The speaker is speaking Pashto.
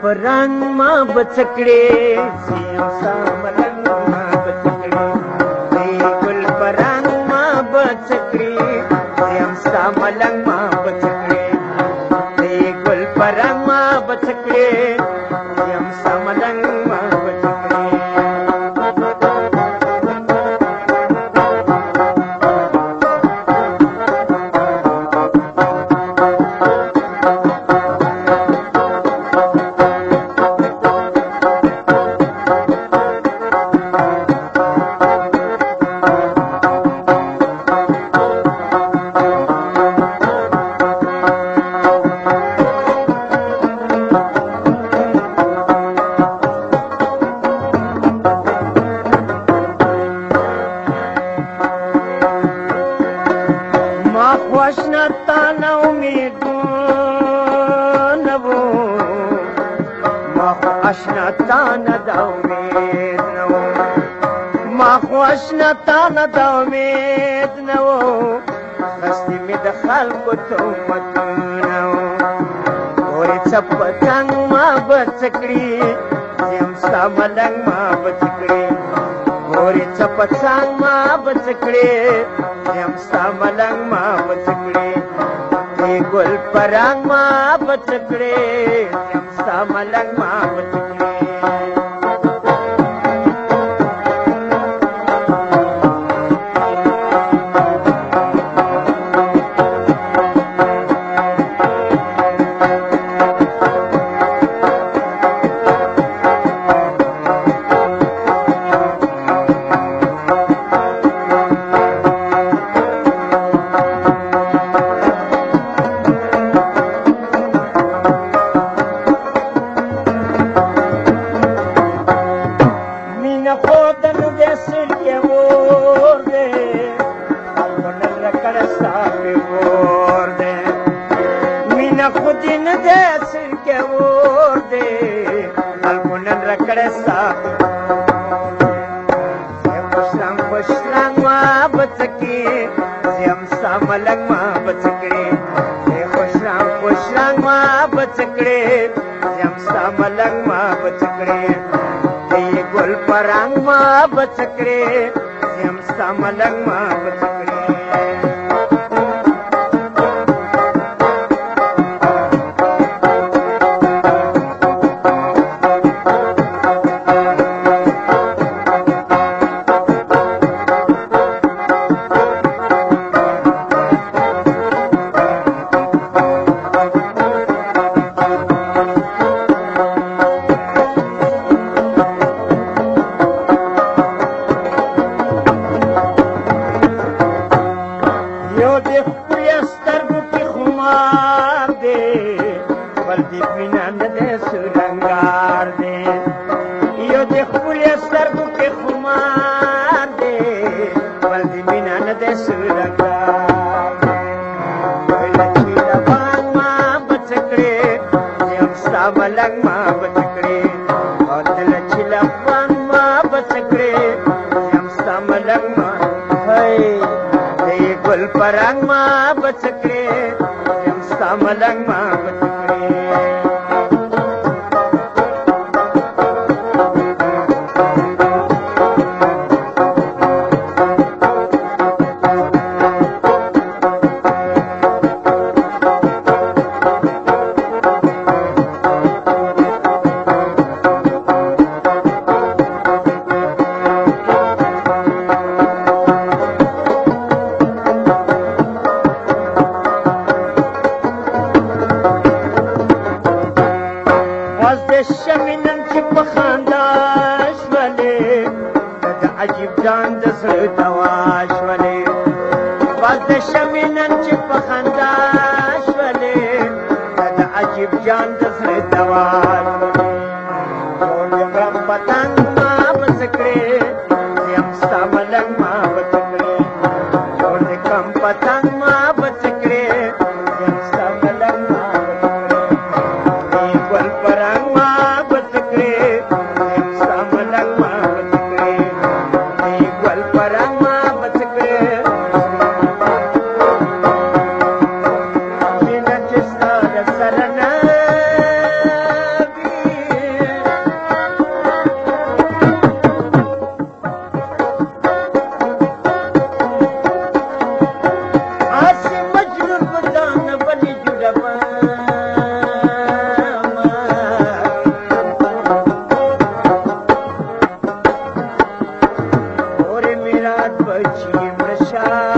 پرنګ ما بچکړې زیم ستا ملنګ ما بچکړې ګل پرنګ ما بچکړې زیم ستا ملنګ ما بچکړې ګل پرنګ ما بچکړې زیم ستا ملنګ ما بچکړې خوشنتا امیدونه وو ما خو اشنتا نه د امید نه وو ما خو اشنتا نه د امید نه وو خستې مې د خلکو تهمتونه وو ورې څه پتنګ ما بڅ کړي زیم ستا ملنګ ما بڅ کړي ورې څه پتنګ ما بڅ کړي زیم ستا ملنګ ما بڅ کړي ګل پرنګ ما بڅ کړي زیم ستا ملنګ ما بڅ کړي خودی نه دې سر کې ور دې الګونن رکړې سا خوشرنګ ما بچکی زم ستا ملنګ ما بچکړې خوشرنګ ما بچکړې زم ستا ملنګ ما بچکړې ګل پرنګ ما بچکړې زم ستا ملنګ ما بچکړې ملنګ ما بچکړې او دل چې لفان ما بچکړې زم ستا ملنګ ما هی دې ګل پرنګ ما بچکړې زم ستا ملنګ ما بچکړې شمینن چې په خندا شولې د عجیب جان د زړه دوا شولې باز د شمینن چې په خندا شولې د عجیب جان د زړه دوا شولې ګرم پتنګ ما بڅ کړې زم ستا ملنګ ما بڅ کړې شولې کم پتنګ ما بڅ کړې زم ستا ملنګ ما بڅ کړې ګل پرنګ شاف